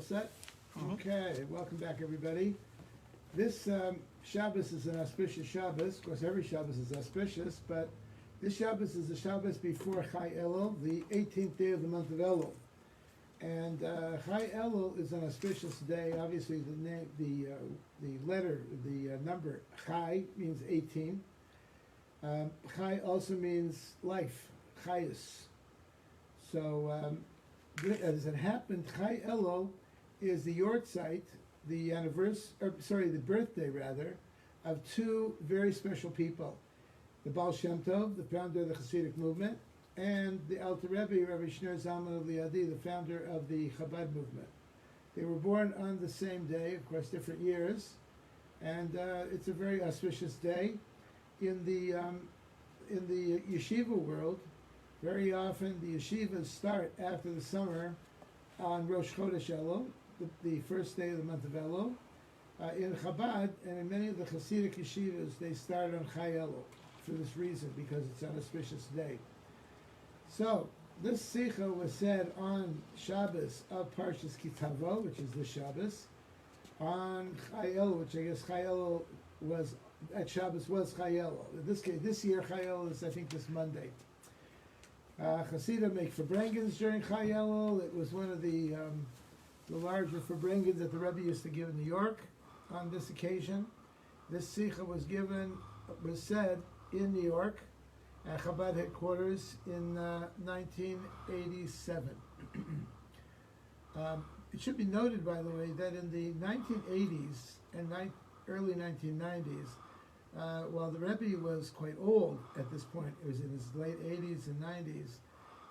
All set? Okay, welcome back everybody. This Shabbos is an auspicious Shabbos. Of course, every Shabbos is auspicious, but this Shabbos is the Shabbos before Chai Elul, the 18th day of the month of Elul. And Chai Elul is an auspicious day. Obviously, the number Chai means 18. Chai also means life, Chayus. So, as it happened, Chai Elul is the yortzeit, the birthday rather, of two very special people: the Baal Shem Tov, the founder of the Hasidic movement, and the Alter Rebbe, Rabbi Shneur Zalman of Liadi, the founder of the Chabad movement. They were born on the same day, of course, different years, and it's a very auspicious day. In the yeshiva world, very often the yeshivas start after the summer on Rosh Chodesh Elul, the first day of the month of Elul. In Chabad and in many of the Hasidic yeshivas, they start on Chai Elul for this reason, because it's an auspicious day. So, this Sikha was said on Shabbos of Parshas Kitavo, which is the Shabbos, on Chai Elul, which I guess Chai Elul was, at Shabbos was Chai Elul. In this case, this year Chai Elul is, I think, this Monday. Hasidim make Farbrengens during Chai Elul. It was one of the larger Farbrengens that the Rebbe used to give in New York on this occasion. This Sikha was said in New York at Chabad headquarters in 1987. It should be noted, by the way, that in the 1980s and early 1990s, while the Rebbe was quite old at this point, it was in his late 80s and 90s,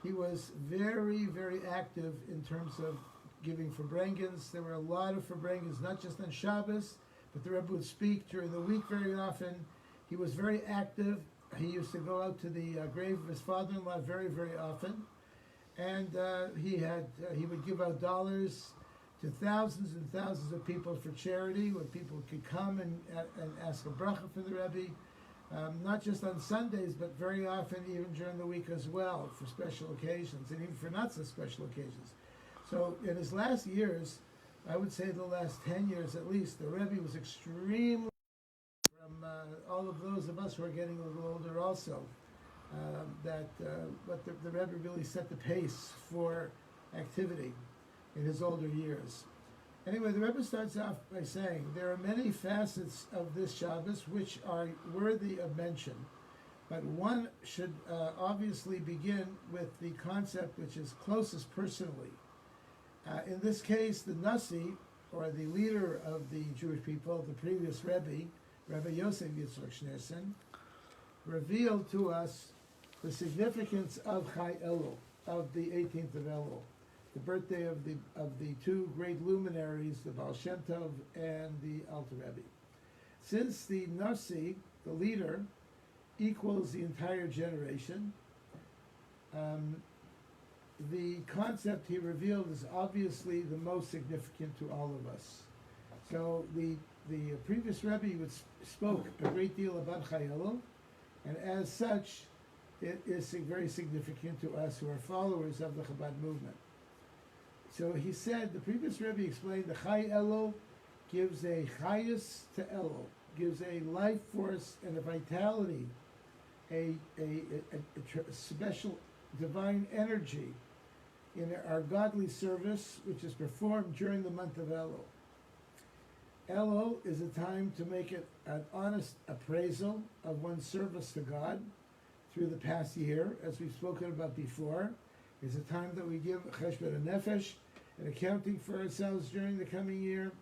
he was very, very active in terms of giving Farbrengens. There were a lot of Farbrengens, not just on Shabbos, but the Rebbe would speak during the week very often. He was very active. He used to go out to the grave of his father-in-law very, very often. And he would give out dollars to thousands and thousands of people for charity, where people could come and ask a bracha from the Rebbe, not just on Sundays, but very often even during the week as well, for special occasions, and even for not so special occasions. So in his last years, I would say the last 10 years at least, the Rebbe was extremely, from all of those of us who are getting a little older also, but the Rebbe really set the pace for activity in his older years. Anyway, the Rebbe starts off by saying there are many facets of this Shabbos which are worthy of mention, but one should obviously begin with the concept which is closest personally. In this case, the Nasi, or the leader of the Jewish people, the previous Rebbe, Rabbi Yosef Yitzchak Schneerson, revealed to us the significance of Chai Elul, of the 18th of Elul, the birthday of the two great luminaries, the Baal Shem Tov and the Alter Rebbe. Since the Nasi, the leader, equals the entire generation, the concept he revealed is obviously the most significant to all of us. So the previous Rebbe spoke a great deal about Chai Elul, and as such, it is very significant to us who are followers of the Chabad movement. So he said, the previous Rebbe explained the Chai Elul gives a chayus to Elul, gives a life force and a vitality, a special divine energy in our godly service, which is performed during the month of Elul. Elul is a time to make an honest appraisal of one's service to God through the past year, as we've spoken about before. It's a time that we give cheshbon nefesh, an accounting for ourselves during the coming year.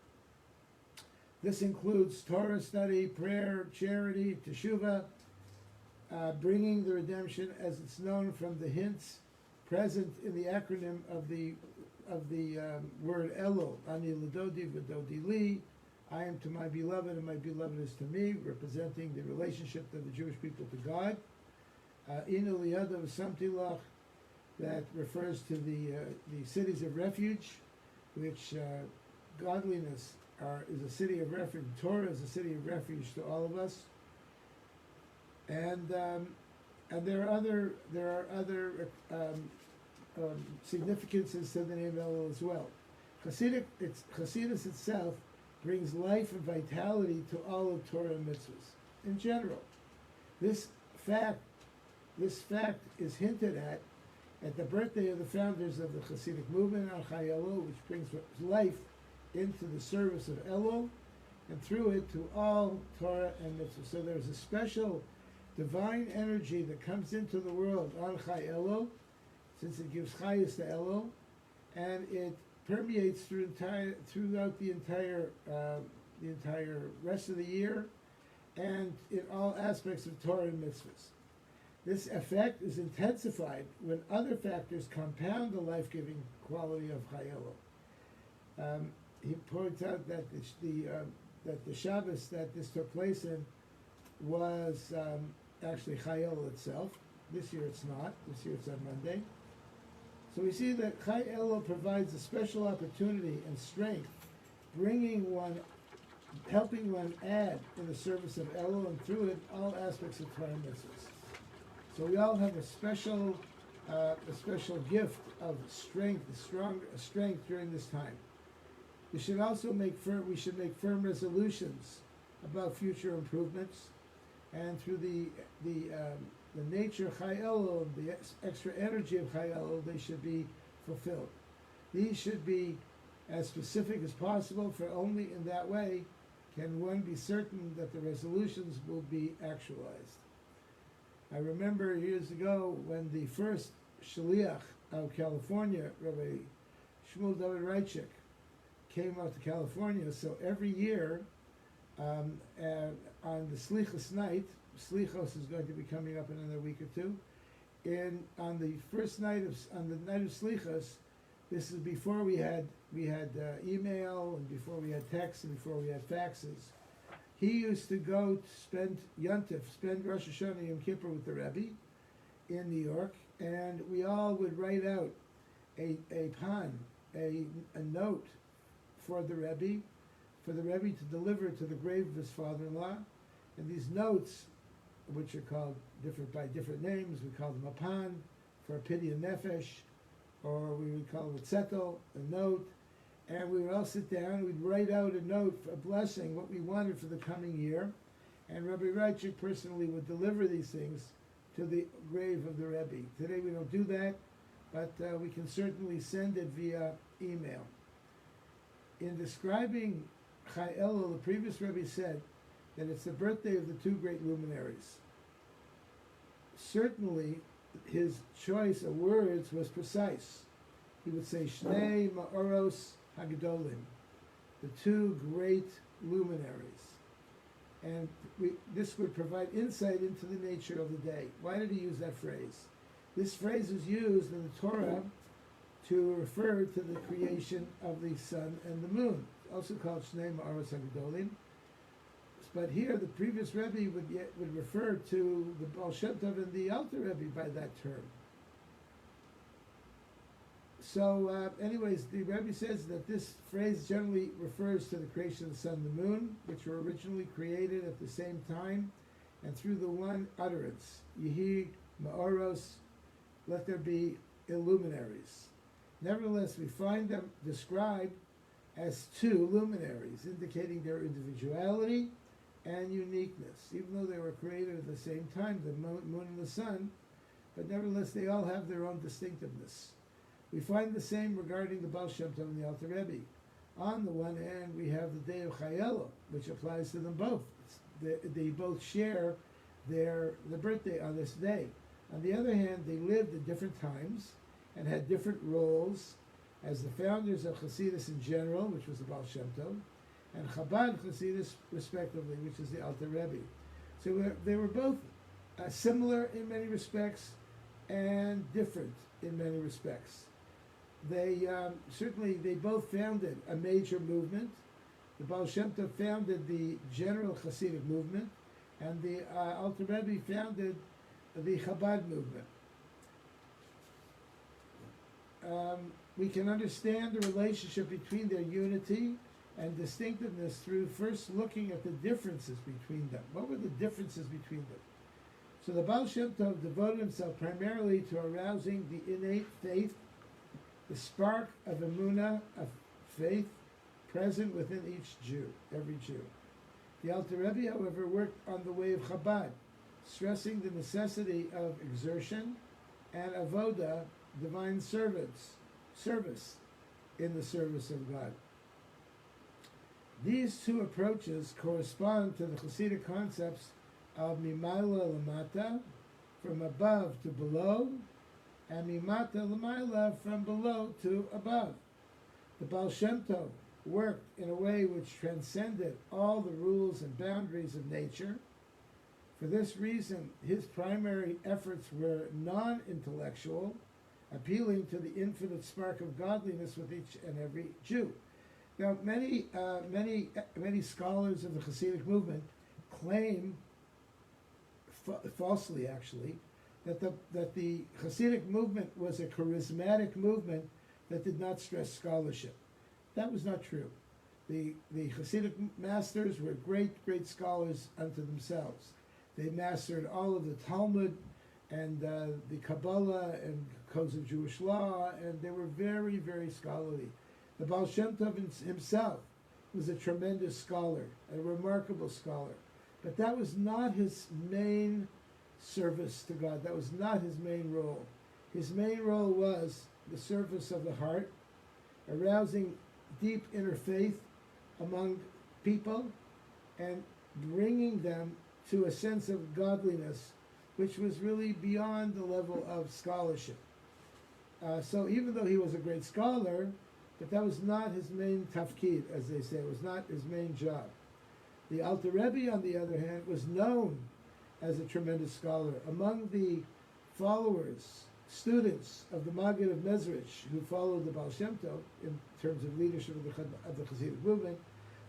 This includes Torah study, prayer, charity, teshuvah, bringing the redemption, as it's known from the hints present in the acronym of the word Elul, Ani l'dodi v'dodi li, I am to my beloved and my beloved is to me, representing the relationship of the Jewish people to God. Inu liyadav samtilach, that refers to the cities of refuge, which godliness is a city of refuge. Torah is a city of refuge to all of us, and there are other significances to the name Elul as well. Chassidus itself brings life and vitality to all of Torah and mitzvahs in general. This fact is hinted at the birthday of the founders of the Hasidic movement, on Chai Elul, which brings life into the service of Elul, and through it to all Torah and mitzvah. So there's a special divine energy that comes into the world on Chai Elul, since it gives chayus to Elul, and it permeates throughout the entire rest of the year, and in all aspects of Torah and mitzvahs. This effect is intensified when other factors compound the life-giving quality of Chai Elul. He points out that the Shabbos that this took place in was actually Chai Elul itself. This year it's not. This year it's on Monday. So we see that Chai Elul provides a special opportunity and strength, helping one add in the service of Elul, and through it all aspects of Torah and mitzvahs. So we all have a special gift of strength, strength during this time. We should also make firm resolutions about future improvements, and through the nature of Chai Elul, the extra energy of Chai Elul, they should be fulfilled. These should be as specific as possible, for only in that way can one be certain that the resolutions will be actualized. I remember years ago when the first Shaliach of California, Rabbi Shmuel David Reichik, came out to California. So every year, on the Slichos night, Slichos is going to be coming up in another week or two. On the night of Slichos, this is before we had email, and before we had text, and before we had faxes. He used to go to spend Rosh Hashanah Yom Kippur with the Rebbe in New York, and we all would write out a note for the Rebbe to deliver to the grave of his father-in-law. And these notes, which are called by different names, we call them a pan for pity and nefesh, or we would call it zettel, a note. And we would all sit down, we'd write out a note, a blessing, what we wanted for the coming year. And Rabbi Reichik personally would deliver these things to the grave of the Rebbe. Today we don't do that, but we can certainly send it via email. In describing Chai Elul, the previous Rebbe said that it's the birthday of the two great luminaries. Certainly, his choice of words was precise. He would say, Shnei Ma'oros Hagdolim, the two great luminaries. And this would provide insight into the nature of the day. Why did he use that phrase? This phrase is used in the Torah to refer to the creation of the sun and the moon, also called Shnei Ma'oros Hagdolim. But here, the previous Rebbe would refer to the Baal Shem Tov and the Alter Rebbe by that term. So, anyways, the Rebbe says that this phrase generally refers to the creation of the sun and the moon, which were originally created at the same time, and through the one utterance, Yehi Ma'oros, let there be luminaries. Nevertheless, we find them described as two luminaries, indicating their individuality and uniqueness, even though they were created at the same time, the moon and the sun, but nevertheless they all have their own distinctiveness. We find the same regarding the Baal Shem Tov and the Alter Rebbe. On the one hand, we have the day of Chai Elul, which applies to them both. They both share the birthday on this day. On the other hand, they lived at different times and had different roles as the founders of Hasidus in general, which was the Baal Shem Tov, and Chabad Hasidus, respectively, which is the Alter Rebbe. So they were both similar in many respects and different in many respects. They both founded a major movement. The Baal Shem Tov founded the general Hasidic movement, and the Alter Rebbe founded the Chabad movement. We can understand the relationship between their unity and distinctiveness through first looking at the differences between them. What were the differences between them? So the Baal Shem Tov devoted himself primarily to arousing the innate faith, the spark of emunah, of faith present within each Jew, every Jew. The Alter Rebbe, however, worked on the way of Chabad, stressing the necessity of exertion and avoda, divine service in the service of God. These two approaches correspond to the Hasidic concepts of mimayla lamata, from above to below, and mimata lamayla, from below to above. The Baal Shem Tov worked in a way which transcended all the rules and boundaries of nature. For this reason, his primary efforts were non-intellectual, appealing to the infinite spark of godliness with each and every Jew. Now, many scholars of the Hasidic movement claim, falsely actually, that the Hasidic movement was a charismatic movement that did not stress scholarship. That was not true. The Hasidic masters were great scholars unto themselves. They mastered all of the Talmud and the Kabbalah and codes of Jewish law, and they were very scholarly. The Baal Shem Tov himself was a tremendous scholar, a remarkable scholar. But that was not his main service to God. That was not his main role. His main role was the service of the heart, arousing deep inner faith among people and bringing them to a sense of godliness, which was really beyond the level of scholarship. So even though he was a great scholar, but that was not his main tafkid, as they say. It was not his main job. The Alter Rebbe, on the other hand, was known as a tremendous scholar. Among the followers, students of the Maggid of Mezrich, who followed the Baal Shem Tov in terms of leadership of the Hasidic movement,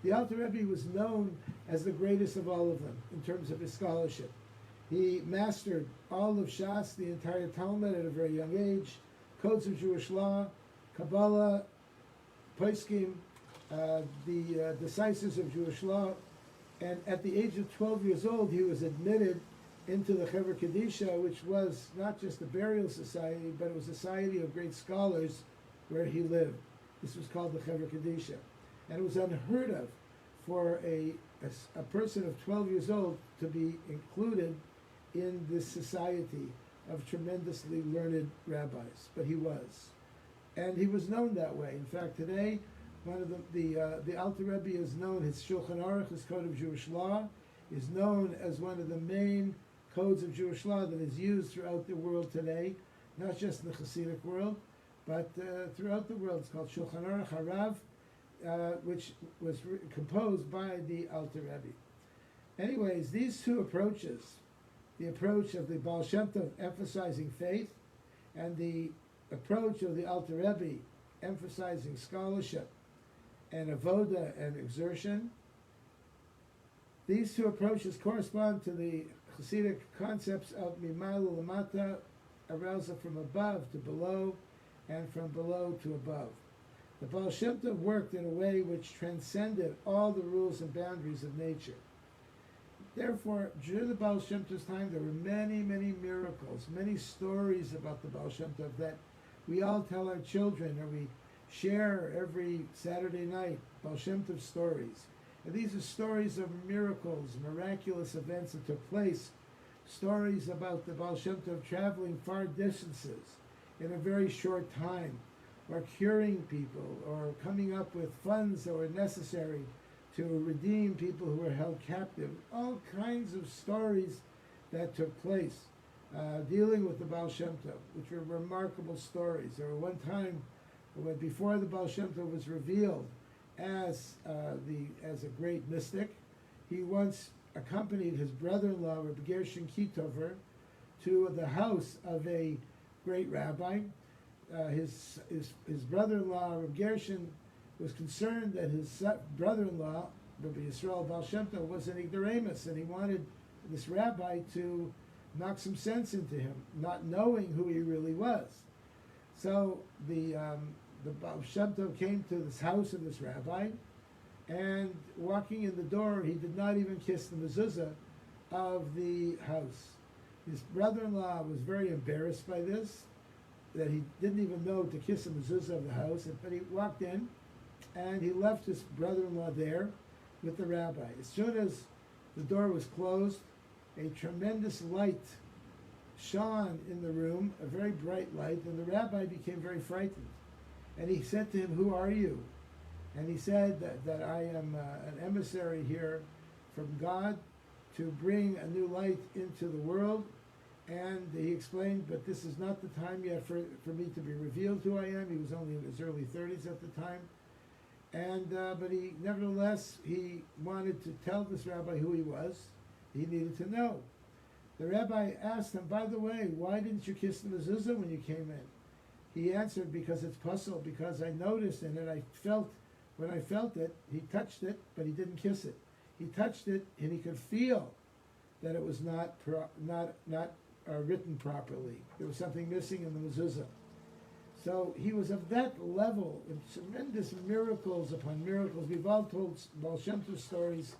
the Alter Rebbe was known as the greatest of all of them in terms of his scholarship. He mastered all of Shas, the entire Talmud, at a very young age, codes of Jewish law, Kabbalah, Poskim, the decisors of Jewish law, and at the age of 12 years old, he was admitted into the Chevra Kadisha, which was not just a burial society, but it was a society of great scholars where he lived. This was called the Chevra Kadisha. And it was unheard of for a person of 12 years old to be included in this society of tremendously learned rabbis, but he was. And he was known that way. In fact, today, one of the Alter Rebbe is known, his Shulchan Aruch, his Code of Jewish Law, is known as one of the main codes of Jewish law that is used throughout the world today, not just in the Hasidic world, but throughout the world. It's called Shulchan Aruch Harav, which was composed by the Alter Rebbe. Anyways, these two approaches, the approach of the Baal Shem Tov emphasizing faith, and the approach of the Alter Rebbe emphasizing scholarship and avoda and exertion, these two approaches correspond to the Hasidic concepts of mimayla lamata, arousal from above to below, and from below to above. The Baal Shem Tov worked in a way which transcended all the rules and boundaries of nature. Therefore, during the Baal Shem Tov's time, there were many miracles, many stories about the Baal Shem Tov that we all tell our children, or we share every Saturday night, Baal Shem Tov stories. And these are stories of miracles, miraculous events that took place, stories about the Baal Shem Tov traveling far distances in a very short time, or curing people, or coming up with funds that were necessary to redeem people who were held captive. All kinds of stories that took place dealing with the Baal Shem Tov, which were remarkable stories. There was one time when, before the Baal Shem Tov was revealed as a great mystic, he once accompanied his brother-in-law, Rabbi Gershon Kitover, to the house of a great rabbi. His brother-in-law, Rabbi Gershon, was concerned that his brother-in-law, Rabbi Yisrael Baal Shem Tov, was an ignoramus, and he wanted this rabbi to knock some sense into him, not knowing who he really was. So the Baal Shem Tov came to this house of this rabbi, and walking in the door, he did not even kiss the mezuzah of the house. His brother-in-law was very embarrassed by this, that he didn't even know to kiss the mezuzah of the house, but he walked in, and he left his brother-in-law there with the rabbi. As soon as the door was closed, a tremendous light shone in the room, a very bright light, and the rabbi became very frightened. And he said to him, "Who are you?" And he said that I am an emissary here from God to bring a new light into the world. And he explained, but this is not the time yet for me to be revealed who I am. He was only in his early 30s at the time. And but he nevertheless, he wanted to tell this rabbi who he was. He needed to know. The rabbi asked him, by the way, why didn't you kiss the mezuzah when you came in? He answered, because it's puzzle, because I noticed in it, when I felt it, he touched it, but he didn't kiss it. He touched it, and he could feel that it was not written properly. There was something missing in the mezuzah. So he was of that level, in tremendous miracles upon miracles. We've all told Baal Shem Tov stories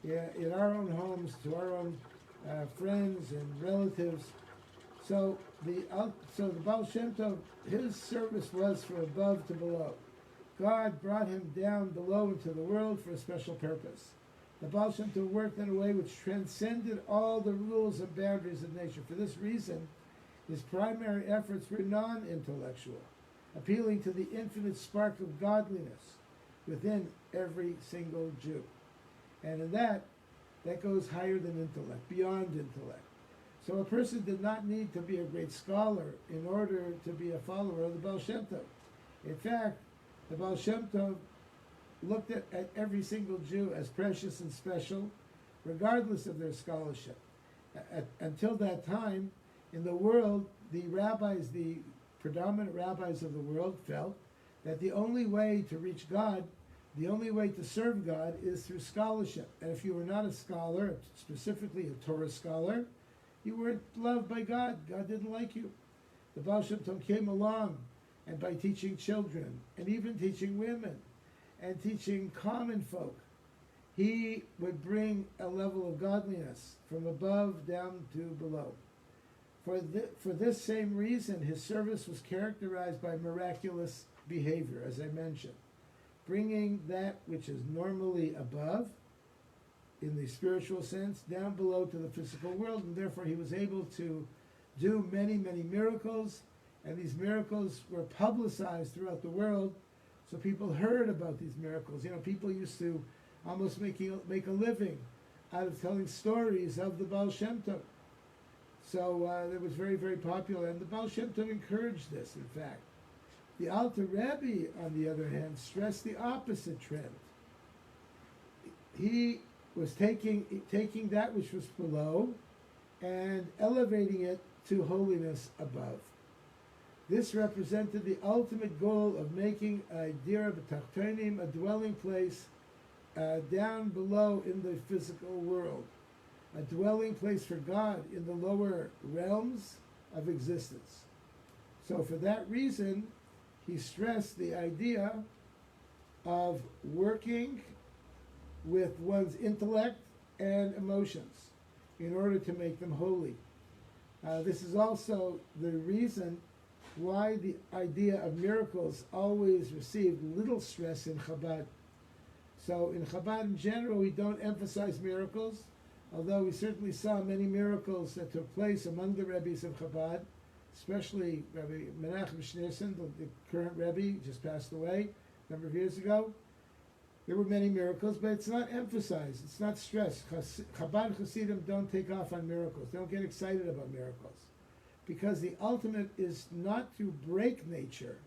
in our own homes, to our own friends and relatives. So the Baal Shem Tov, his service was from above to below. God brought him down below into the world for a special purpose. The Baal Shem Tov worked in a way which transcended all the rules and boundaries of nature. For this reason, his primary efforts were non-intellectual, appealing to the infinite spark of godliness within every single Jew. And in that goes higher than intellect, beyond intellect. So a person did not need to be a great scholar in order to be a follower of the Baal Shem Tov. In fact, the Baal Shem Tov looked at every single Jew as precious and special, regardless of their scholarship. Until that time, in the world, the rabbis, the predominant rabbis of the world, felt that the only way to reach God, the only way to serve God, is through scholarship. And if you were not a scholar, specifically a Torah scholar, you weren't loved by God. God didn't like you. The Baal Shem Tov came along, and by teaching children, and even teaching women, and teaching common folk, he would bring a level of godliness from above down to below. For this same reason, his service was characterized by miraculous behavior, as I mentioned, bringing that which is normally above, in the spiritual sense, down below to the physical world, and therefore he was able to do many, many miracles, and these miracles were publicized throughout the world, so people heard about these miracles. You know, people used to almost make a living out of telling stories of the Baal Shem Tov. So it was very, very popular, and the Baal Shem Tov encouraged this, in fact. The Alter Rebbe, on the other hand, stressed the opposite trend. He was taking that which was below and elevating it to holiness above. This represented the ultimate goal of making a dira b'tachtonim, a dwelling place down below in the physical world, a dwelling place for God in the lower realms of existence. So for that reason, he stressed the idea of working with one's intellect and emotions in order to make them holy. This is also the reason why the idea of miracles always received little stress in Chabad. So in Chabad in general, we don't emphasize miracles, although we certainly saw many miracles that took place among the Rebbes of Chabad, especially Rabbi Menachem Schneerson, the current Rebbe, just passed away a number of years ago. There were many miracles, but it's not emphasized, it's not stressed. Chabad Hasidim don't take off on miracles, they don't get excited about miracles. Because the ultimate is not to break nature,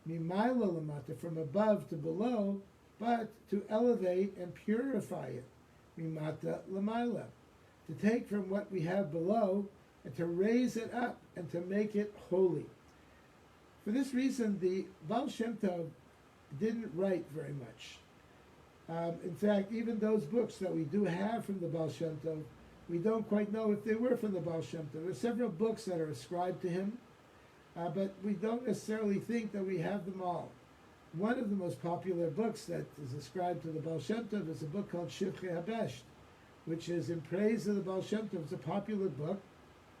mimayla lamata, from above to below, but to elevate and purify it, mimata lamayla, to take from what we have below and to raise it up and to make it holy. For this reason, the Baal Shem Tov didn't write very much. In fact, even those books that we do have from the Baal Shem Tov, we don't quite know if they were from the Baal Shem Tov. There are several books that are ascribed to him, but we don't necessarily think that we have them all. One of the most popular books that is ascribed to the Baal Shem Tov is a book called Shivchei HaBesht, which is in praise of the Baal Shem Tov. It's a popular book,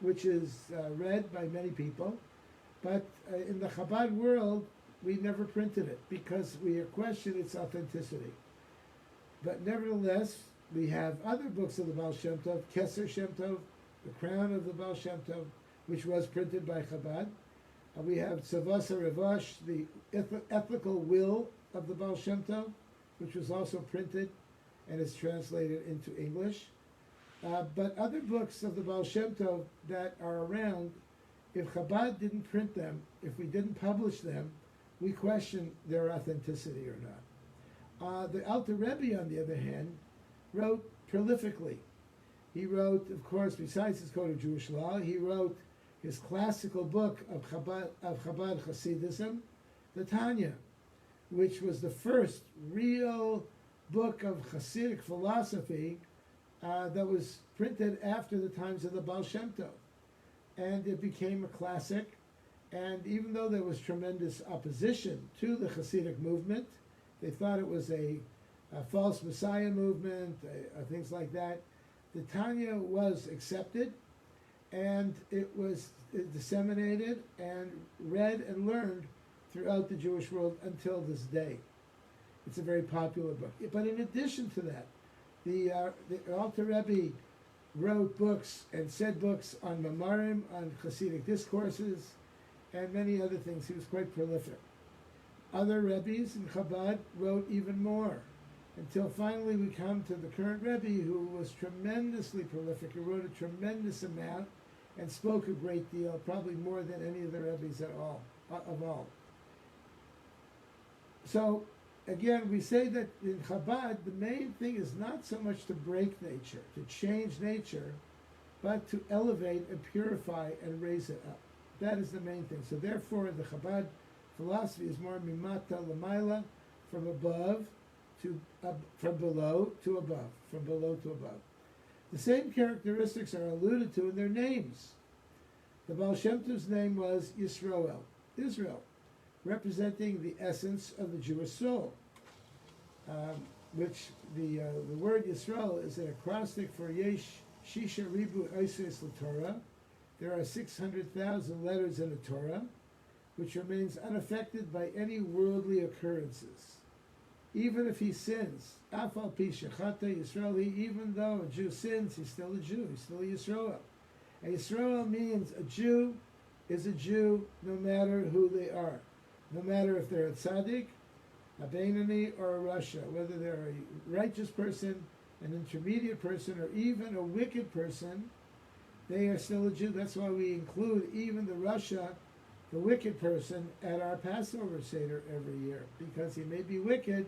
which is read by many people, but in the Chabad world, we never printed it because we question its authenticity. But nevertheless, we have other books of the Baal Shem Tov, Keser Shem Tov, the Crown of the Baal Shem Tov, which was printed by Chabad. We have Tzavas HaRevash, the ethical will of the Baal Shem Tov, which was also printed and is translated into English. But other books of the Baal Shem Tov that are around, if Chabad didn't print them, if we didn't publish them, we question their authenticity or not. The Alter Rebbe, on the other hand, wrote prolifically. He wrote, of course, besides his Code of Jewish Law, he wrote his classical book of Chabad Hasidism, the Tanya, which was the first real book of Hasidic philosophy that was printed after the times of the Baal Shem Tov. And it became a classic. And even though there was tremendous opposition to the Hasidic movement, they thought it was a false Messiah movement, things like that, the Tanya was accepted, and it was disseminated and read and learned throughout the Jewish world until this day. It's a very popular book. But in addition to that, the Alter Rebbe wrote books and said books on Mamarim, on Hasidic discourses, and many other things. He was quite prolific. Other Rebbes in Chabad wrote even more, until finally we come to the current Rebbe, who was tremendously prolific. He wrote a tremendous amount and spoke a great deal, probably more than any of the Rebbes of all. So, again, we say that in Chabad, the main thing is not so much to break nature, to change nature, but to elevate and purify and raise it up. That is the main thing. So therefore, the Chabad philosophy is more mimata l'mayla, from above to from below to above, from below to above. The same characteristics are alluded to in their names. The Baal Shem Tov's name was Yisroel, Israel, representing the essence of the Jewish soul, which the word Yisrael is an acrostic for Yesh Shisha Ribu Oises Torah. There are 600,000 letters in the Torah, which remains unaffected by any worldly occurrences. Even if he sins, Afal Pi Shechata Yisrael, even though a Jew sins, he's still a Jew, he's still a Yisroel. And Yisroel means a Jew is a Jew no matter who they are. No matter if they're a tzaddik, a Beinoni, or a Rasha, whether they're a righteous person, an intermediate person, or even a wicked person, they are still a Jew. That's why we include even the Rasha, the wicked person, at our Passover Seder every year, because he may be wicked,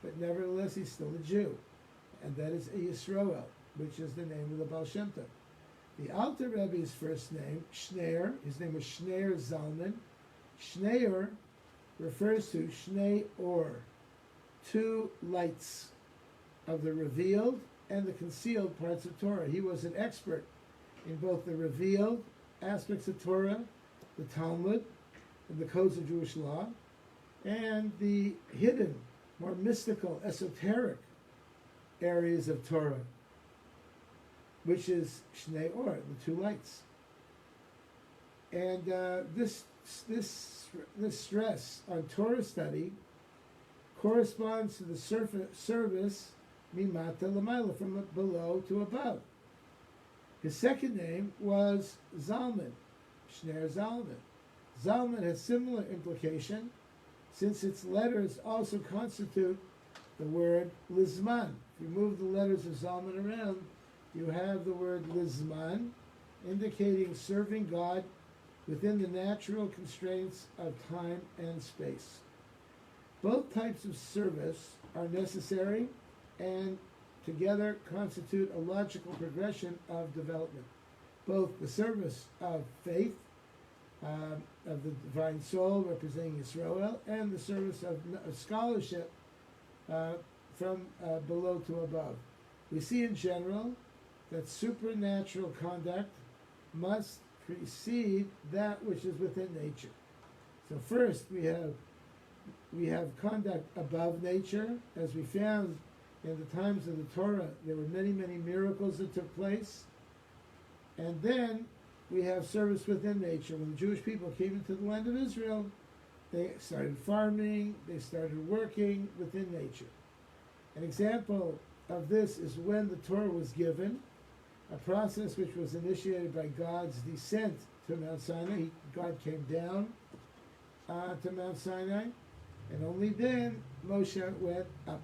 but nevertheless he's still a Jew. And that is a Yisroel, which is the name of the Baal Shem Tov. The Alter Rebbe's first name, Shneir, his name was Shneir Zalman. Shneir refers to Shnei Or, two lights of the revealed and the concealed parts of Torah. He was an expert in both the revealed aspects of Torah, the Talmud, and the codes of Jewish law, and the hidden, more mystical, esoteric areas of Torah, which is Shnei Or, the two lights. And this stress on Torah study corresponds to the service mimata l'mayla, from below to above. His second name was Zalman, Shneir Zalman. Zalman has similar implication, since its letters also constitute the word Lizman. If you move the letters of Zalman around, you have the word Lizman, indicating serving God within the natural constraints of time and space. Both types of service are necessary and together constitute a logical progression of development. Both the service of faith, of the divine soul representing Yisroel, and the service of scholarship from below to above. We see in general that supernatural conduct must precede that which is within nature. So first we have conduct above nature. As we found in the times of the Torah, there were many, many miracles that took place. And then we have service within nature. When the Jewish people came into the land of Israel, They started farming, they started working within nature. An example of this is when the Torah was given, a process which was initiated by God's descent to Mount Sinai. God came down to Mount Sinai, and only then Moshe went up.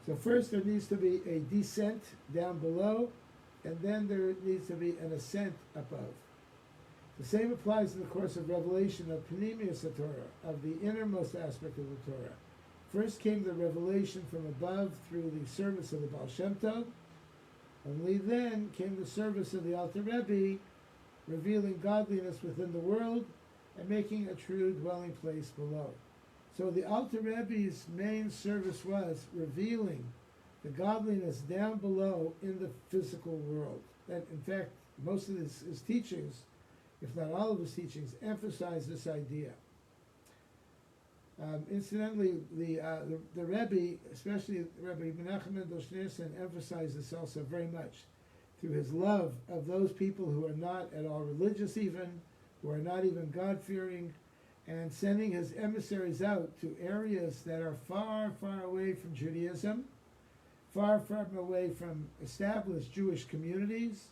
So first there needs to be a descent down below, and then there needs to be an ascent above. The same applies in the course of revelation of Panemius Torah, of the innermost aspect of the Torah. First came the revelation from above through the service of the Baal Shem Tov. Only then came the service of the Alter Rebbe, revealing godliness within the world and making a true dwelling place below. So the Alter Rebbe's main service was revealing the godliness down below in the physical world. And in fact, most of his teachings, if not all of his teachings, emphasize this idea. Incidentally, the Rebbe, especially Rabbi Menachem Mendel Schneerson, emphasized this also very much through his love of those people who are not at all religious even, who are not even God-fearing, and sending his emissaries out to areas that are far, far away from Judaism, far, far away from established Jewish communities.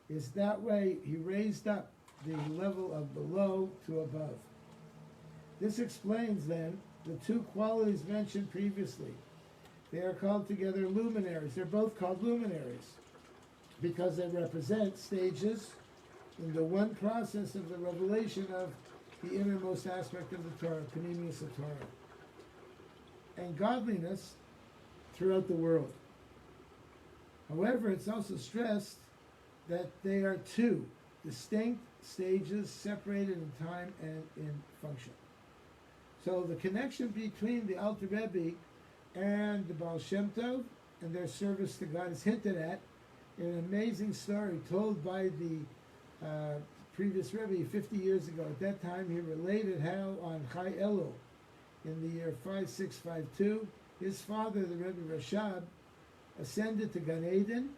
Is that way he raised up the level of below to above. This explains then the two qualities mentioned previously. They are called together luminaries. They're both called luminaries because they represent stages in the one process of the revelation of the innermost aspect of the Torah, Panemius Torah, and godliness throughout the world. However, it's also stressed that they are two distinct stages separated in time and in function. So the connection between the Alter Rebbe and the Baal Shem Tov and their service to God is hinted at in an amazing story told by the previous Rebbe 50 years ago. At that time, he related how on Chai Elul, in the year 5652, his father, the Rebbe Rashab, ascended to Gan Eden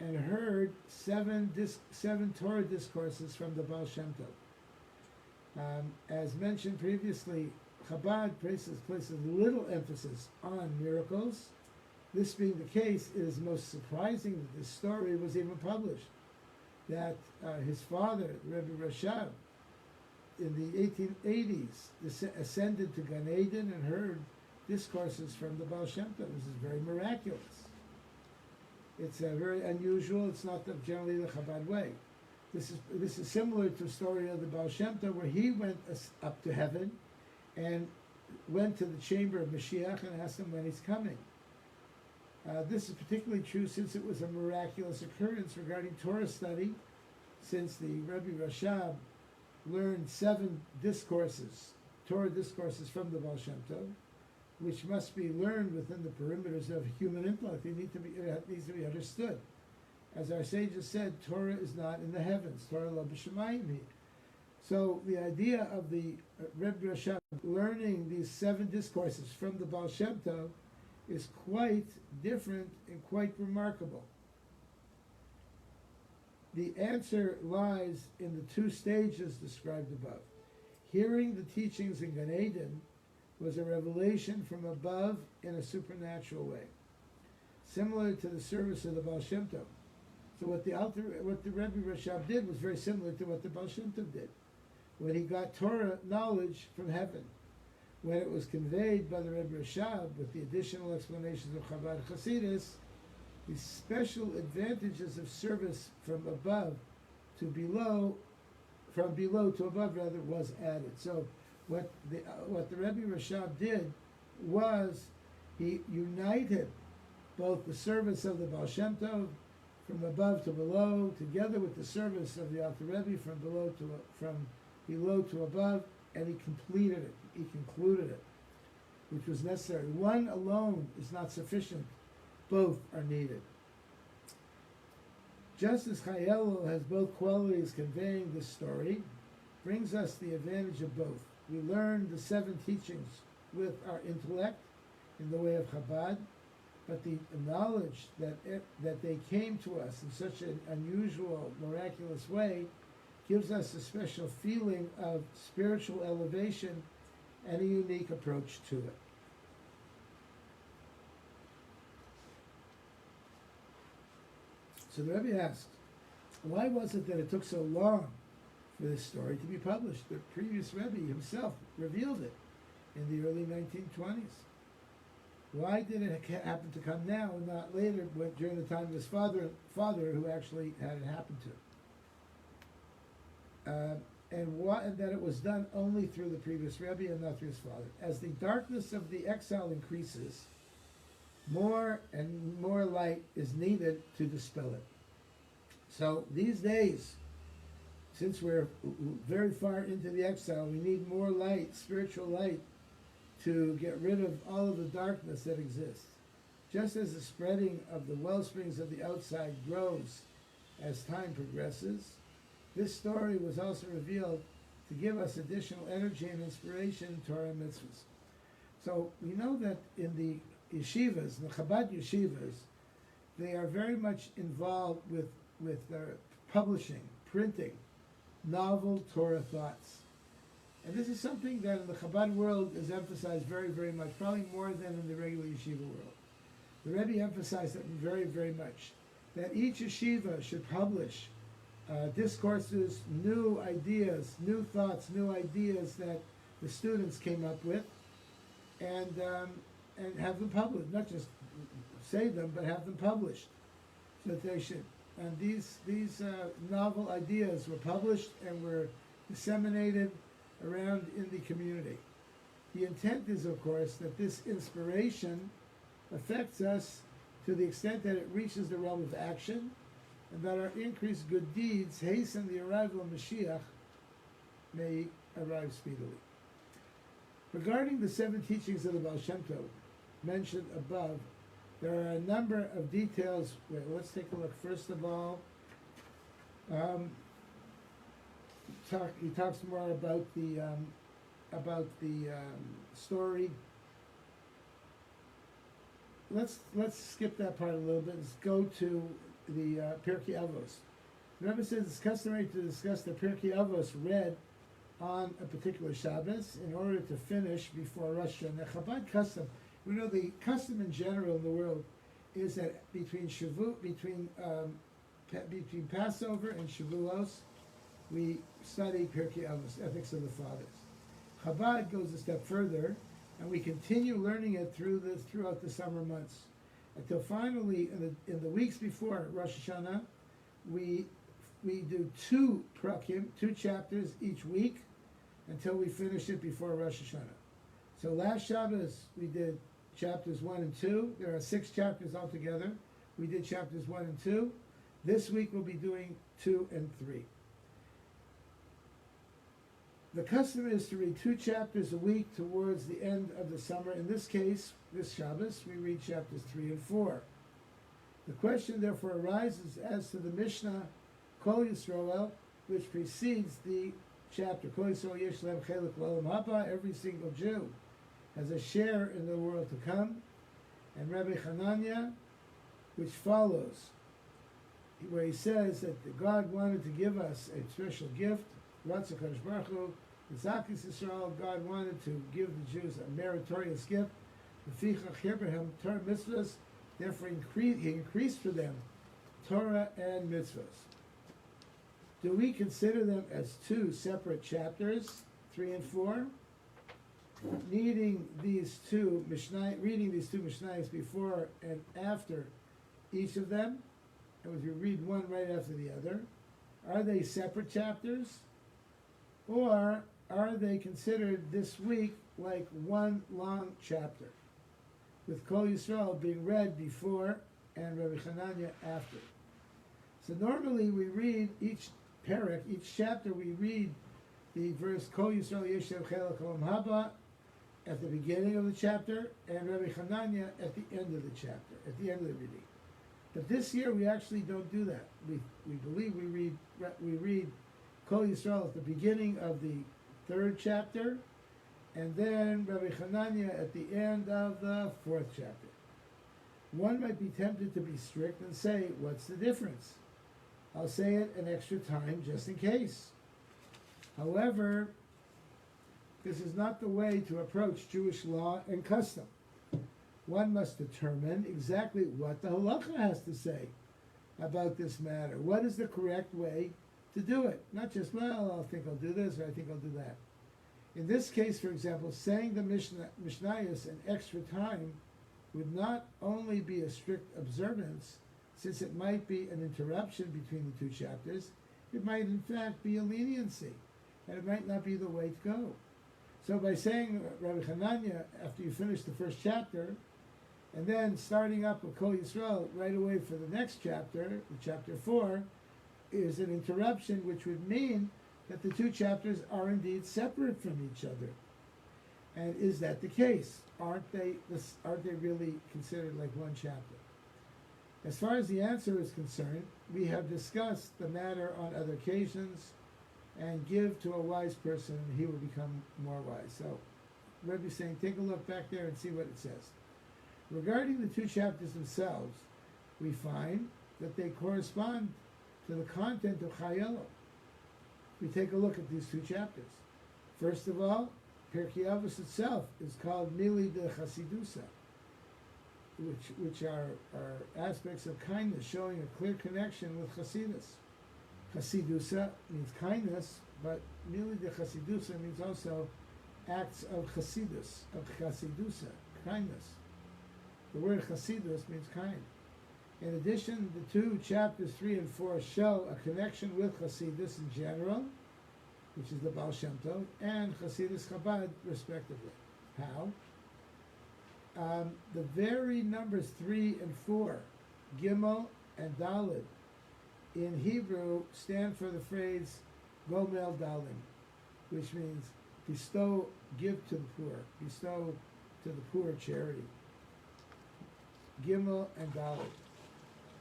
and heard seven Torah discourses from the Baal Shem Tov. As mentioned previously, Chabad places little emphasis on miracles. This being the case, it is most surprising that this story was even published. That his father, Rebbe Rashab, in the 1880s, ascended to Gan Eden and heard discourses from the Baal Shem Tov. This is very miraculous. It's very unusual. It's not generally the Chabad way. This is similar to the story of the Baal Shem Tov, where he went up to heaven and went to the chamber of Mashiach and asked him when he's coming. This is particularly true since it was a miraculous occurrence regarding Torah study, since the Rebbe Rashab learned 7 discourses, Torah discourses from the Baal Shem Tov, which must be learned within the perimeters of human intellect. It needs to be understood. As our sages said, Torah is not in the heavens. Torah lo b'shamayim hi. So the idea of the Rebbe Rashab learning these 7 discourses from the Baal Shem Tov is quite different and quite remarkable. The answer lies in the 2 stages described above. Hearing the teachings in Gan Eden was a revelation from above in a supernatural way, similar to the service of the Baal Shem Tov. So what the Rebbe Rashab did was very similar to what the Baal Shem Tov did. When he got Torah knowledge from heaven, when it was conveyed by the Rebbe Rashab with the additional explanations of Chabad Hasidus, the special advantages of service from above to below, from below to above rather, was added. So what the Rebbe Rashab did was he united both the service of the Baal Shem Tov from above to below, together with the service of the Alter Rebbe from below to above, and he completed it. He concluded it, which was necessary. One alone is not sufficient. Both are needed. Just as Chai Elul has both qualities conveying this story, brings us the advantage of both. We learn the 7 teachings with our intellect in the way of Chabad, but the knowledge that they came to us in such an unusual, miraculous way gives us a special feeling of spiritual elevation and a unique approach to it. So the Rebbe asked, why was it that it took so long for this story to be published? The previous Rebbe himself revealed it in the early 1920s. Why did it happen to come now and not later, during the time of his father who actually had it happen to? And that it was done only through the previous Rebbe and not through his father. As the darkness of the exile increases, more and more light is needed to dispel it. So these days, since we're very far into the exile, we need more light, spiritual light, to get rid of all of the darkness that exists. Just as the spreading of the well springs of the outside grows as time progresses, this story was also revealed to give us additional energy and inspiration to our mitzvahs. So we know that in the yeshivas, the Chabad yeshivas, they are very much involved with publishing, printing, novel Torah thoughts. And this is something that in the Chabad world is emphasized very, very much, probably more than in the regular yeshiva world. The Rebbe emphasized it very, very much, that each yeshiva should publish discourses, new ideas, new thoughts, new ideas that the students came up with, and have them published. Not just say them, but have them published, so that they should. And these novel ideas were published and were disseminated around in the community. The intent is, of course, that this inspiration affects us to the extent that it reaches the realm of action, and that our increased good deeds hasten the arrival of Mashiach may arrive speedily. Regarding the 7 teachings of the Baal Shem Tov mentioned above, there are a number of details. Wait, let's take a look. First of all, he talks more about the story. Let's skip that part a little bit. Let's go to the Pirkei Avos. The Rebbe says it's customary to discuss the Pirkei Avos read on a particular Shabbos in order to finish before Rosh Hashanah. Chabad custom. We know the custom in general in the world is that between Passover and Shavuos, we study Pirkei Avos, Ethics of the Fathers. Chabad goes a step further, and we continue learning it throughout the summer months, until finally, in the weeks before Rosh Hashanah, we do 2 prakim, 2 chapters each week, until we finish it before Rosh Hashanah. So last Shabbos we did chapters 1 and 2. There are 6 chapters altogether. We did chapters 1 and 2. This week we'll be doing 2 and 3. The custom is to read 2 chapters a week towards the end of the summer. In this case, this Shabbos, we read chapters 3 and 4. The question therefore arises as to the Mishnah, Kollel Yisrael, which precedes the chapter. Kollel Yisrael yesh lehem chelek l'olam haba. Every single Jew has a share in the world to come. And Rabbi Hanania, which follows, where he says that God wanted to give us a special gift. Ratzah Kadosh Baruch Hu, Zakis Yisrael, God wanted to give the Jews a meritorious gift. L'fichach hirbehem Torah mitzvahs, therefore he increased for them Torah and mitzvahs. Do we consider them as 2 separate chapters, 3 and 4? Reading these two Mishnayos before and after each of them, and if you read one right after the other, are they separate chapters? Or are they considered this week like one long chapter, with Kollel Yisrael being read before and Rabbi Hanania after? So normally we read each parak, each chapter, we read the verse Kollel Yisrael yesh lehem chelek l'olam haba at the beginning of the chapter, and Rabbi Hanania at the end of the chapter, at the end of the reading. But this year we actually don't do that. We believe we read Kollel Yisrael at the beginning of the 3rd chapter, and then Rabbi Hanania at the end of the 4th chapter. One might be tempted to be strict and say, what's the difference? I'll say it an extra time just in case. However, this is not the way to approach Jewish law and custom. One must determine exactly what the halacha has to say about this matter. What is the correct way to do it? Not just, well, I think I'll do this or I think I'll do that. In this case, for example, saying the Mishnayos an extra time would not only be a strict observance, since it might be an interruption between the two chapters, it might in fact be a leniency, and it might not be the way to go. So by saying, Rabbi Hananya, after you finish the first chapter, and then starting up with Kol Yisrael right away for the next chapter, chapter 4, is an interruption, which would mean that the two chapters are indeed separate from each other. And is that the case? Aren't they really considered like one chapter? As far as the answer is concerned, we have discussed the matter on other occasions, and give to a wise person, and he will become more wise. So, Rebbe is saying, take a look back there and see what it says. Regarding the two chapters themselves, we find that they correspond to the content of Chayelo. We take a look at these two chapters. First of all, Pirkei Avos itself is called Mili de Chasidusa, which are aspects of kindness, showing a clear connection with Chasidus. Chasidusa means kindness, but Mili de Chasidusa means also acts of Chasidus, of Chasidusa, kindness. The word Chasidus means kind. In addition, the two chapters 3 and 4 show a connection with Chasidus in general, which is the Baal Shem Tov, and Chasidus Chabad, respectively. How? The very numbers 3 and 4, Gimel and Dalid, in Hebrew stand for the phrase Gomel Dalim, which means bestow, give to the poor, bestow to the poor charity. Gimel and Dalid.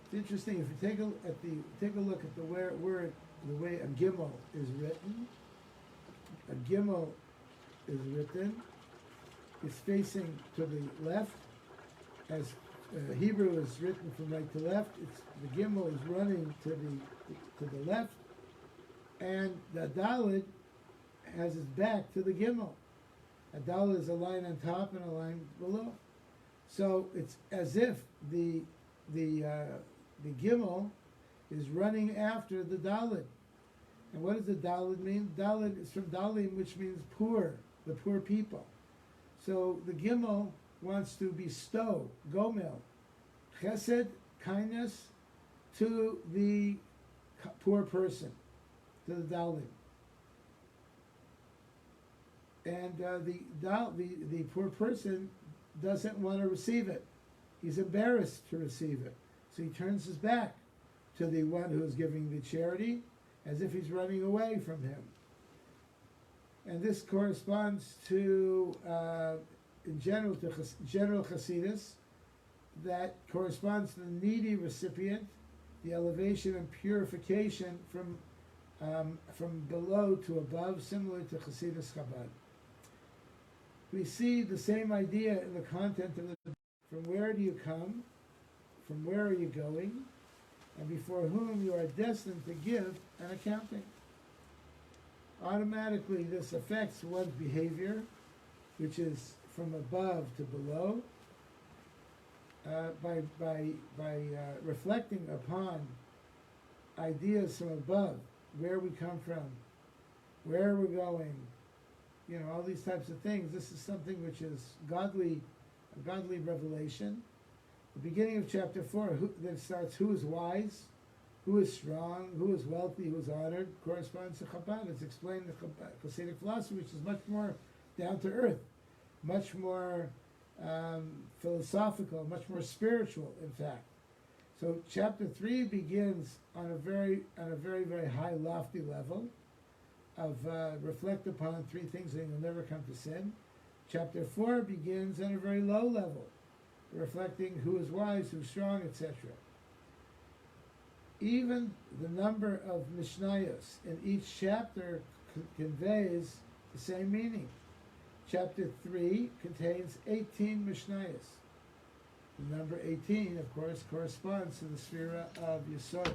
It's interesting if you take a look at the way a Gimel is written. A Gimel is written. It's facing to the left, as Hebrew is written from right to left. The Gimel is running to the left, and the Dalid has its back to the Gimel. A Dalid is a line on top and a line below. So it's as if the Gimel is running after the Dalid. And what does the Dalid mean? Dalid is from Dalim, which means poor, the poor people. So the Gimel wants to bestow, Gomel, chesed, kindness, to the poor person, to the Dalim. And the poor person doesn't want to receive it. He's embarrassed to receive it. So he turns his back to the one who is giving the charity, as if he's running away from him. And this corresponds to, in general, to general Hasidus, that corresponds to the needy recipient, the elevation and purification from below to above, similar to Hasidus Chabad. We see the same idea in the content of the from where do you come, from where are you going, and before whom you are destined to give an accounting. Automatically, this affects one's behavior, which is from above to below, by reflecting upon ideas from above, where we come from, where we're going, all these types of things. This is something which is a godly revelation. The beginning of chapter 4 then starts who is wise, who is strong, who is wealthy, who is honored, corresponds to Chabad. It's explained in the Hasidic philosophy, which is much more down to earth, much more philosophical, much more spiritual, in fact. So chapter 3 begins on a very, very high, lofty level of reflect upon three things that you'll never come to sin. Chapter 4 begins on a very low level, reflecting who is wise, who's strong, etc. Even the number of Mishnayos in each chapter conveys the same meaning. Chapter 3 contains 18 Mishnayos. The number 18, of course, corresponds to the Sphira of Yesod.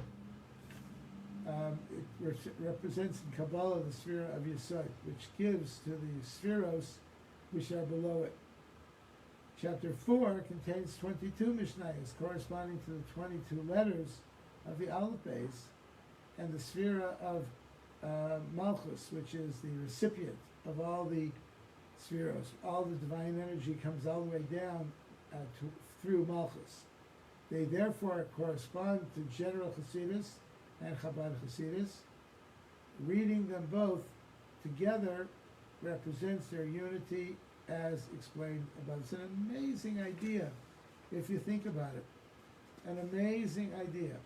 it represents in Kabbalah the sphere of Yesod, which gives to the spheros which are below it. Chapter 4 contains 22 Mishnayos corresponding to the 22 letters of the Aleph Beis, and the sphere of Malchus, which is the recipient of all the spheros. All the divine energy comes all the way down through Malchus. They therefore correspond to general Hasidus and Chabad Hasidus. Reading them both together represents their unity as explained above. It's an amazing idea if you think about it. An amazing idea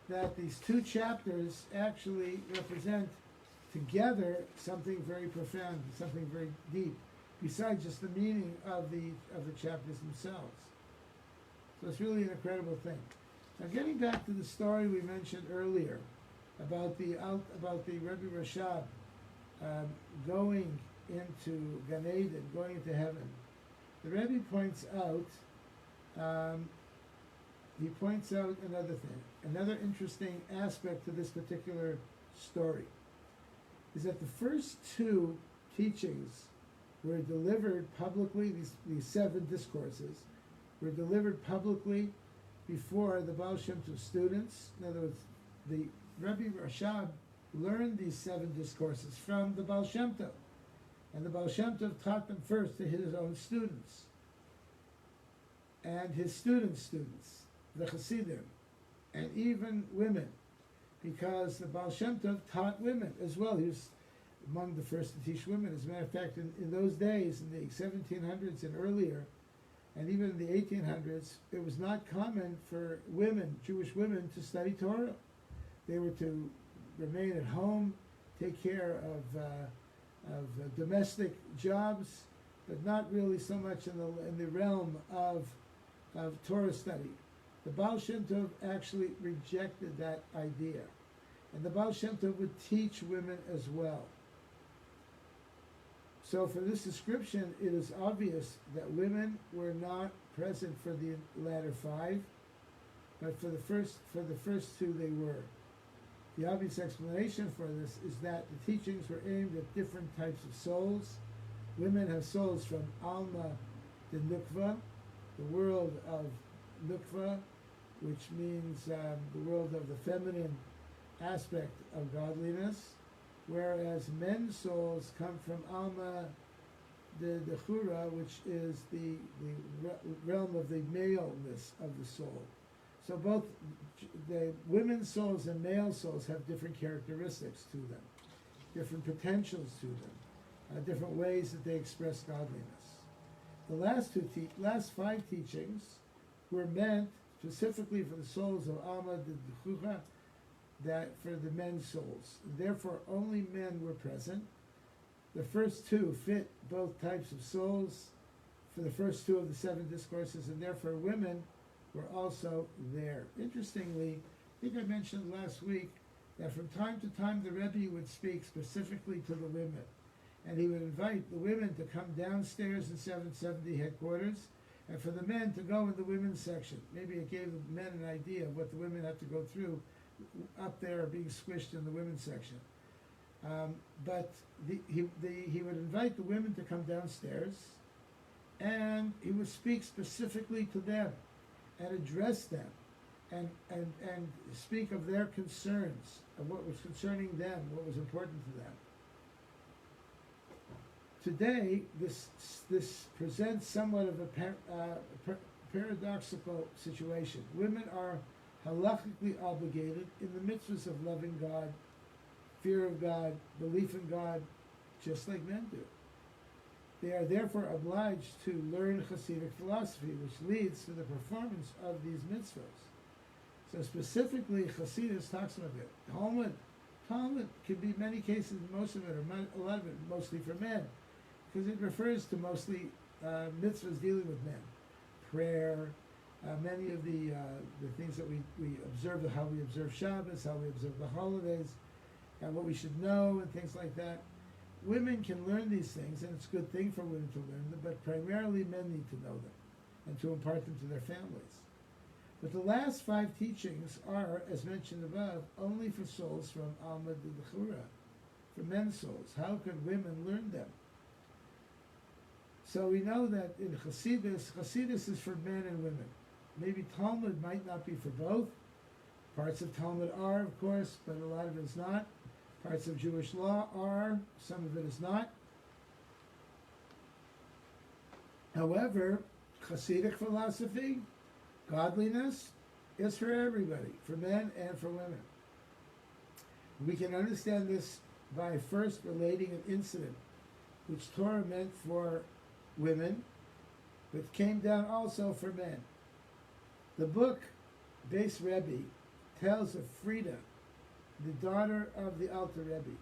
that these two chapters actually represent together something very profound, something very deep, besides just the meaning of the chapters themselves. So it's really an incredible thing. Now, getting back to the story we mentioned earlier about the Rebbe Rashab going into Gan Eden, going into heaven, the Rebbe points out another thing, another interesting aspect to this particular story, is that the first two teachings were delivered publicly. These 7 discourses were delivered publicly before the Baal Shem Tov students. In other words, the Rebbe Rashab learned these 7 discourses from the Baal Shem Tov, and the Baal Shem Tov taught them first to his own students and his students' the Hasidim, and even women, because the Baal Shem Tov taught women as well. He was among the first to teach women. As a matter of fact, in those days, in the 1700s and earlier, and even in the 1800s, it was not common for women, Jewish women, to study Torah. They were to remain at home, take care of domestic jobs, but not really so much in the realm of Torah study. The Baal Shem Tov actually rejected that idea, and the Baal Shem Tov would teach women as well. So for this description, it is obvious that women were not present for the latter 5, but for the first 2 they were. The obvious explanation for this is that the teachings were aimed at different types of souls. Women have souls from Alma to Nukva, the world of Nukva, which means the world of the feminine aspect of godliness, whereas men's souls come from Alma de Chura, which is the realm of the maleness of the soul. So both the women's souls and male souls have different characteristics to them, different potentials to them, different ways that they express godliness. The last 5 teachings were meant specifically for the souls of Alma de Chura, that for the men's souls. Therefore, only men were present. The first 2 fit both types of souls for the first 2 of the 7 discourses, and therefore women were also there. Interestingly, I think I mentioned last week that from time to time the Rebbe would speak specifically to the women, and he would invite the women to come downstairs in 770 headquarters, and for the men to go in the women's section. Maybe it gave the men an idea of what the women have to go through up there, being squished in the women's section. But he would invite the women to come downstairs, and he would speak specifically to them and address them and speak of their concerns, of what was concerning them, what was important to them. Today, this presents somewhat of a paradoxical situation. Women are halachically obligated in the mitzvahs of loving God, fear of God, belief in God, just like men do. They are therefore obliged to learn Hasidic philosophy, which leads to the performance of these mitzvahs. So specifically, Hasidus talks about it. Talmud can be many cases, most of it, or a lot of it, mostly for men, because it refers to mostly mitzvahs dealing with men. Prayer, many of the things that we observe, how we observe Shabbos, how we observe the holidays, and what we should know, and things like that. Women can learn these things, and it's a good thing for women to learn them, but primarily men need to know them and to impart them to their families. But the last 5 teachings are, as mentioned above, only for souls from Alma D'Chura, for men's souls. How could women learn them? So we know that in Chassidus is for men and women. Maybe Talmud might not be for both. Parts of Talmud are, of course, but a lot of it is not. Parts of Jewish law are, some of it is not. However, Hasidic philosophy, godliness, is for everybody, for men and for women. We can understand this by first relating an incident which Torah meant for women, but came down also for men. The book, Beis Rebbe, tells of Frida, the daughter of the Alter Rebbe.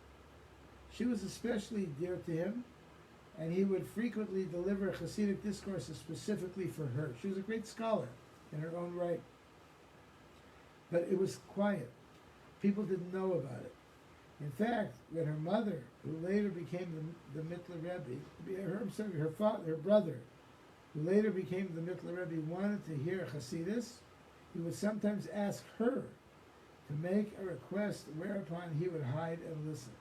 She was especially dear to him, and he would frequently deliver Hasidic discourses specifically for her. She was a great scholar in her own right. But it was quiet. People didn't know about it. In fact, when her mother, who later became the Mittler Rebbe, her brother, who later became the Mittler Rebbe, wanted to hear Hasidus, he would sometimes ask her to make a request, whereupon he would hide and listen.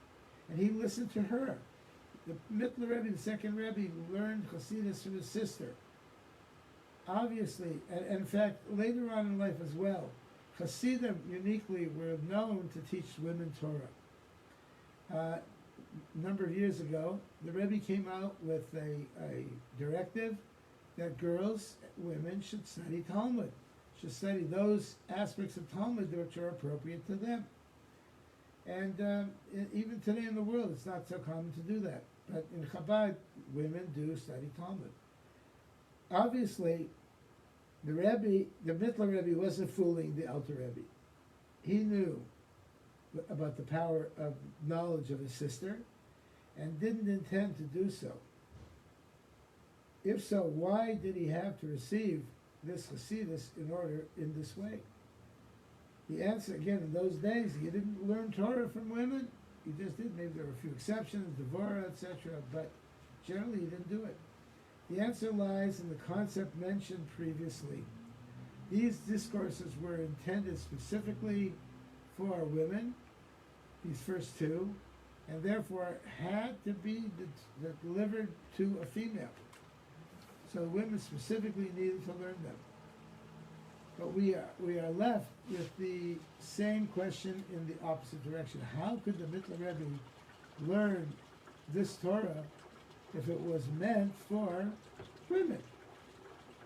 And he listened to her. The Mittler Rebbe, the second Rebbe, learned Hasidus from his sister. Obviously, and in fact, later on in life as well, Hasidim uniquely were known to teach women Torah. A number of years ago, the Rebbe came out with a directive that girls, women, should study Talmud, should study those aspects of Talmud which are appropriate to them. And even today in the world, it's not so common to do that. But in Chabad, women do study Talmud. Obviously, the Mittler Rebbe wasn't fooling the Alter Rebbe. He knew about the power of knowledge of his sister and didn't intend to do so. If so, why did he have to receive this Hasidus in this way? The answer, again, in those days, he didn't learn Torah from women. He just did. Maybe there were a few exceptions, Devorah, etc., but generally he didn't do it. The answer lies in the concept mentioned previously. These discourses were intended specifically for women, these first 2, and therefore had to be delivered to a female. So women specifically needed to learn them. But we are left with the same question in the opposite direction. How could the Mittler Rebbe learn this Torah if it was meant for women?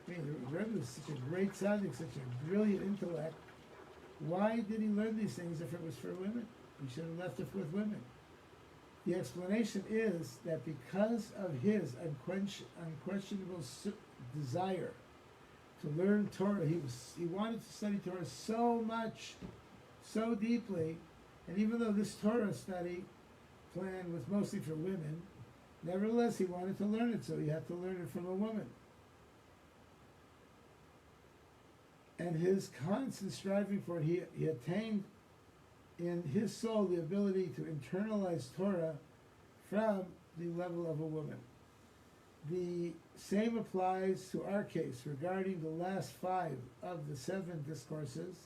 I mean, the Rebbe was such a great tzaddik, such a brilliant intellect. Why did he learn these things if it was for women? He should have left it with women. The explanation is that because of his unquestionable desire to learn Torah, he wanted to study Torah so much, so deeply, and even though this Torah study plan was mostly for women, nevertheless he wanted to learn it, so he had to learn it from a woman. And his constant striving for it, he attained in his soul the ability to internalize Torah from the level of a woman. The same applies to our case regarding the last 5 of the 7 discourses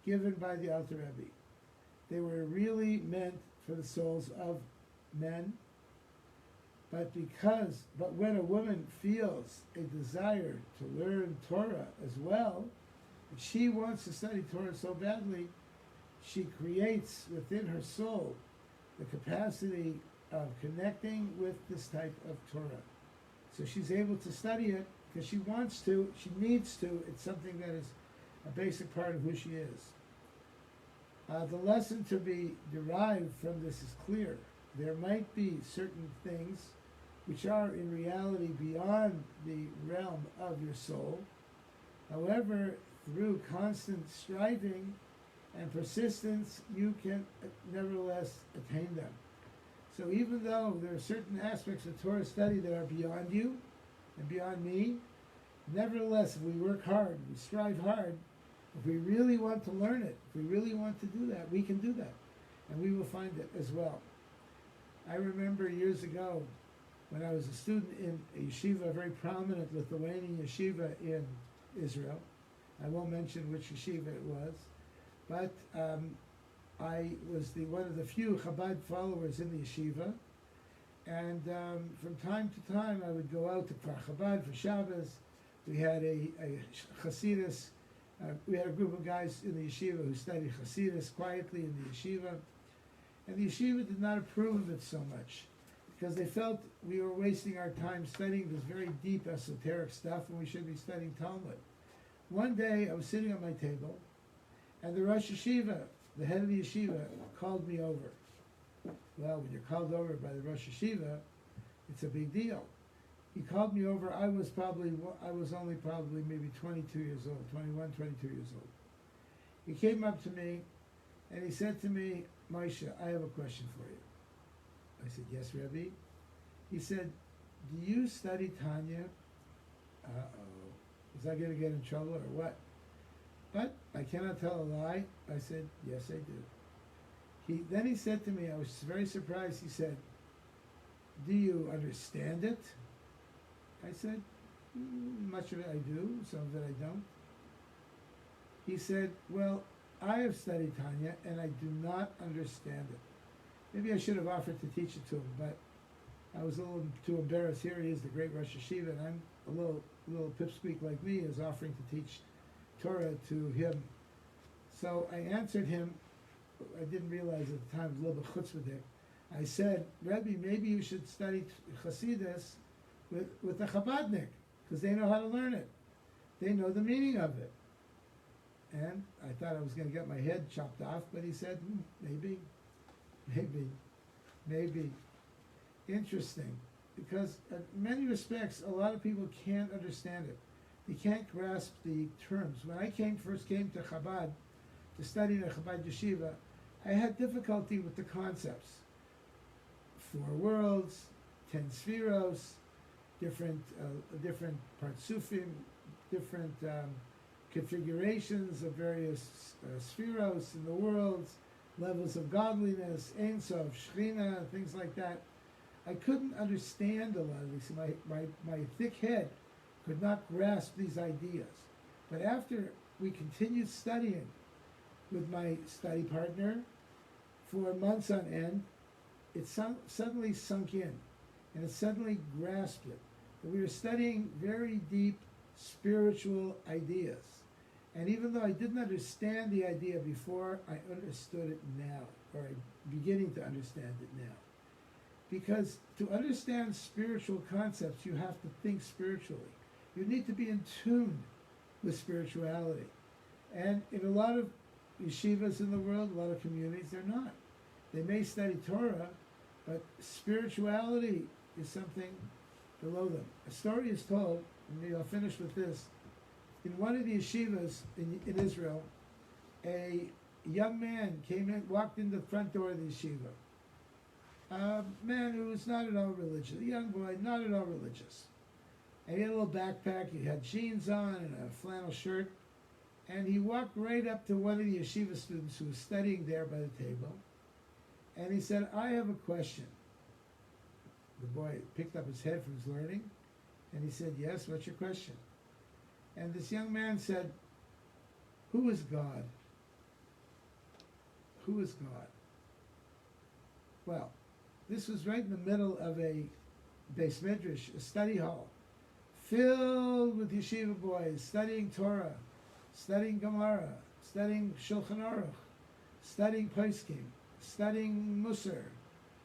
given by the Alter Rebbe. They were really meant for the souls of men, but when a woman feels a desire to learn Torah as well, if she wants to study Torah so badly, she creates within her soul the capacity of connecting with this type of Torah. So she's able to study it because she wants to, she needs to, it's something that is a basic part of who she is. The lesson to be derived from this is clear. There might be certain things which are in reality beyond the realm of your soul. However, through constant striving and persistence, you can nevertheless attain them. So even though there are certain aspects of Torah study that are beyond you and beyond me, nevertheless, if we work hard, we strive hard, if we really want to learn it, if we really want to do that, we can do that. And we will find it as well. I remember years ago when I was a student in a yeshiva, a very prominent Lithuanian yeshiva in Israel. I won't mention which yeshiva it was, but I was one of the few Chabad followers in the yeshiva, and from time to time I would go out to Kfar Chabad for Shabbos. We had a Hasidus, we had a group of guys in the yeshiva who studied Hasidus quietly in the yeshiva, and the yeshiva did not approve of it so much, because they felt we were wasting our time studying this very deep esoteric stuff when we should be studying Talmud. One day I was sitting at my table, and the Rosh Yeshiva, the head of the yeshiva, called me over. Well, when you're called over by the Rosh Yeshiva, it's a big deal. He called me over. I was only probably maybe 22 years old, 21, 22 years old. He came up to me, and he said to me, Moshe, I have a question for you. I said, yes, Rebbe. He said, do you study Tanya? Uh-oh. Is I going to get in trouble or what? But I cannot tell a lie. I said, yes, I do. Then he said to me, I was very surprised, he said, do you understand it? I said, much of it I do, some of it I don't. He said, well, I have studied Tanya and I do not understand it. Maybe I should have offered to teach it to him, but I was a little too embarrassed. Here he is, the great Rosh Yeshiva, and I'm a little pipsqueak like me is offering to teach Torah to him. So I answered him. I didn't realize at the time, it was a little bit chutzpahdik. I said, Rebbe, maybe you should study Hasidus with the Chabadnik, because they know how to learn it. They know the meaning of it. And I thought I was going to get my head chopped off, but he said, maybe. Interesting, because in many respects, a lot of people can't understand it. They can't grasp the terms. When I first came to Chabad, to study in a Chabad yeshiva, I had difficulty with the concepts. 4 worlds, 10 spheros, different partsufim, different configurations of various spheros in the worlds, levels of godliness, Ein Sof, Shechina, things like that. I couldn't understand a lot of these. My thick head could not grasp these ideas. But after we continued studying with my study partner for months on end, it suddenly sunk in, and it suddenly grasped it. That we were studying very deep spiritual ideas. And even though I didn't understand the idea before, I understood it now, or I'm beginning to understand it now. Because to understand spiritual concepts, you have to think spiritually. You need to be in tune with spirituality. And in a lot of yeshivas in the world, a lot of communities, they're not. They may study Torah, but spirituality is something below them. A story is told, and maybe I'll finish with this. In one of the yeshivas in Israel, a young man walked in the front door of the yeshiva. A man who was not at all religious, a young boy, not at all religious. And he had a little backpack, he had jeans on and a flannel shirt. And he walked right up to one of the yeshiva students who was studying there by the table. And he said, I have a question. The boy picked up his head from his learning, and he said, yes, what's your question? And this young man said, who is God? Who is God? Well, this was right in the middle of a Beis Midrash, a study hall, filled with yeshiva boys studying Torah, studying Gemara, studying Shulchan Aruch, studying Poskim, studying Musar,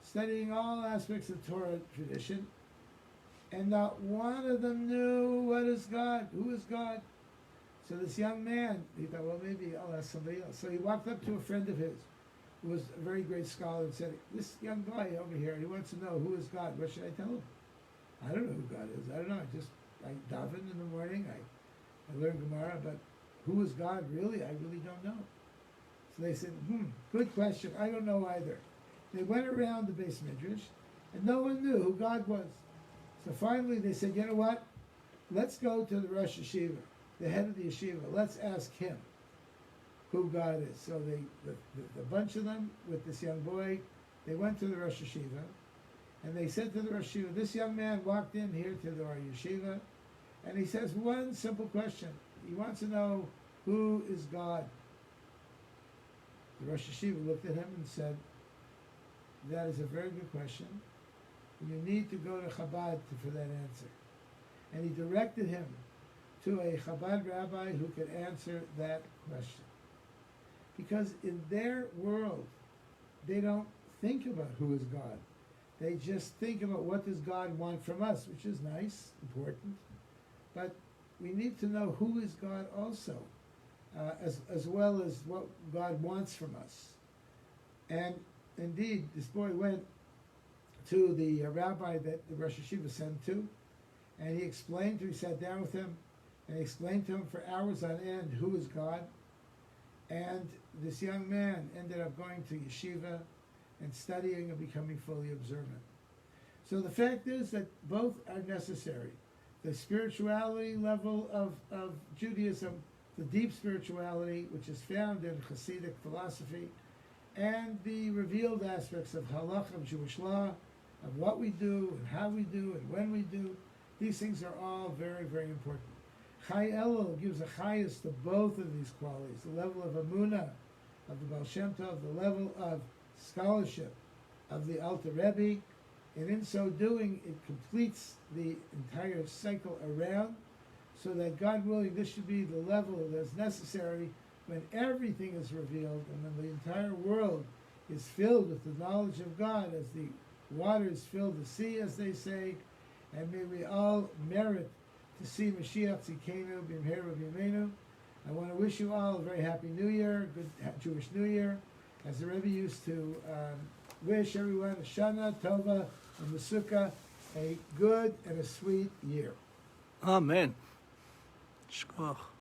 studying all aspects of Torah tradition, and not one of them knew what is God, who is God. So this young man, he thought, well, maybe I'll ask somebody else. So he walked up to a friend of his, who was a very great scholar, and said, this young guy over here, he wants to know who is God. What should I tell him? I don't know who God is. I don't know. I daven in the morning. I learn Gemara, but who is God really? I really don't know. So they said, good question. I don't know either. They went around the Beis Midrash, and no one knew who God was. So finally they said, you know what? Let's go to the Rosh Yeshiva, the head of the yeshiva. Let's ask him who God is. So the bunch of them with this young boy, they went to the Rosh Yeshiva, and they said to the Rosh Yeshiva, this young man walked in here to our yeshiva, and he says one simple question. He wants to know Who is God? The Rosh Yeshiva looked at him and said, that is a very good question. You need to go to Chabad for that answer. And he directed him to a Chabad rabbi who could answer that question. Because in their world, they don't think about who is God. They just think about what does God want from us, which is nice, important. But we need to know who is God also, as well as what God wants from us. And indeed, this boy went to the rabbi that the Rosh Yeshiva sent to, and he sat down with him, and he explained to him for hours on end who is God. And this young man ended up going to yeshiva and studying and becoming fully observant. So the fact is that both are necessary. The spirituality level of Judaism, the deep spirituality, which is found in Hasidic philosophy, and the revealed aspects of halakha, of Jewish law, of what we do and how we do and when we do. These things are all very, very important. Chai Elul gives a chayas to both of these qualities, the level of Amunah, of the Baal Shem Tov, the level of scholarship of the Alter Rebbe, and in so doing, it completes the entire cycle around, so that God willing, this should be the level that's necessary when everything is revealed and when the entire world is filled with the knowledge of God, as the waters fill the sea, as they say, and may we all merit to see Mashiach Tzidkenu B'mheira B'yameinu. I want to wish you all a very happy New Year, good Jewish New Year, as the Rebbe used to wish everyone a Shana Tova and Mesuka, a good and a sweet year. Amen. Shkoch.